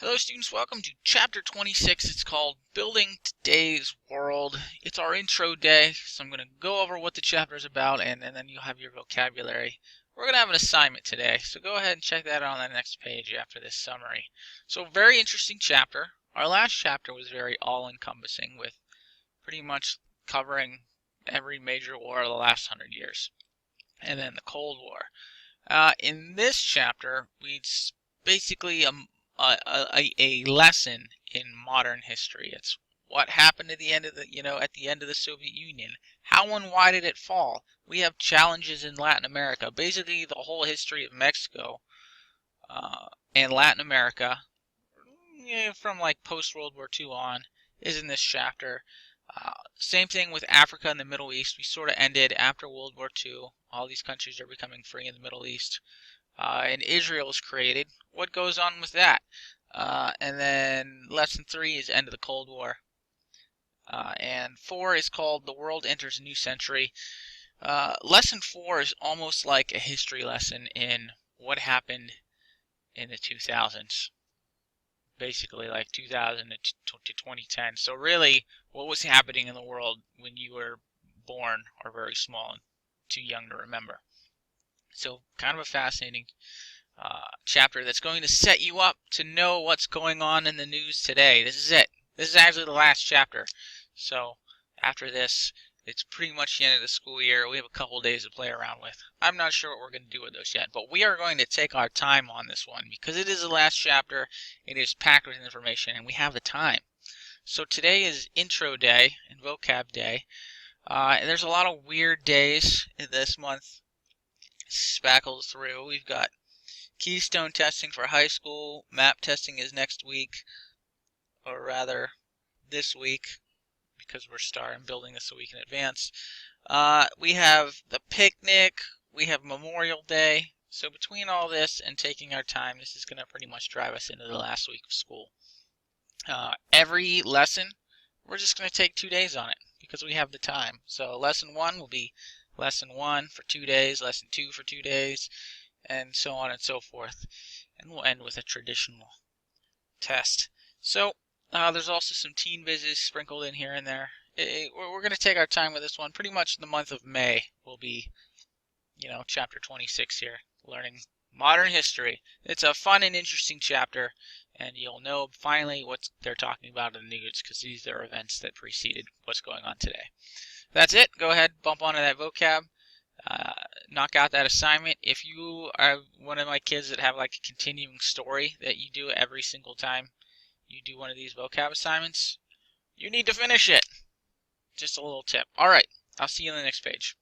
Hello students, welcome to chapter 26. It's called Building Today's World. It's our intro day, so I'm going to go over what the chapter is about and then you'll have your vocabulary. We're going to have an assignment today, so go ahead and check that out on the next page after this summary. So very interesting chapter. Our last chapter was very all-encompassing with pretty much covering every major war of the last 100 years and then the Cold War. In this chapter, it's basically a lesson in modern history. It's what happened at the end of the Soviet Union. How and why did it fall? We have challenges in Latin America. Basically, the whole history of Mexico and Latin America, from like post World War II on, is in this chapter. Same thing with Africa and the Middle East. We sort of ended after World War II. All these countries are becoming free in the Middle East. And Israel is created. What goes on with that? And then lesson 3 is end of the Cold War. And 4 is called The World Enters a New Century. Lesson 4 is almost like a history lesson in what happened in the 2000s. Basically like 2000 to 2010. So really, what was happening in the world when you were born or very small and too young to remember. So kind of a fascinating chapter that's going to set you up to know what's going on in the news today. This is it. This is actually the last chapter. So after this, it's pretty much the end of the school year. We have a couple days to play around with. I'm not sure what we're going to do with those yet, but we are going to take our time on this one because it is the last chapter. It is packed with information, and we have the time. So today is intro day and vocab day. And there's a lot of weird days this month spackled through. We've got Keystone testing for high school. MAP testing is next week, or rather this week, because we're starting building this a week in advance. We have the picnic. We have Memorial Day. So between all this and taking our time, this is going to pretty much drive us into the last week of school. Every lesson, we're just going to take 2 days on it because we have the time. So lesson 1 will be lesson 1 for 2 days, lesson 2 for 2 days, and so on and so forth. And we'll end with a traditional test. So there's also some teen vizzes sprinkled in here and there. We're going to take our time with this one. Pretty much the month of May will be, chapter 26 here, learning modern history. It's a fun and interesting chapter, and you'll know finally what they're talking about in the news because these are events that preceded what's going on today. That's it. Go ahead, bump onto that vocab. Knock out that assignment. If you are one of my kids that have like a continuing story that you do every single time you do one of these vocab assignments, you need to finish it. Just a little tip. Alright, I'll see you on the next page.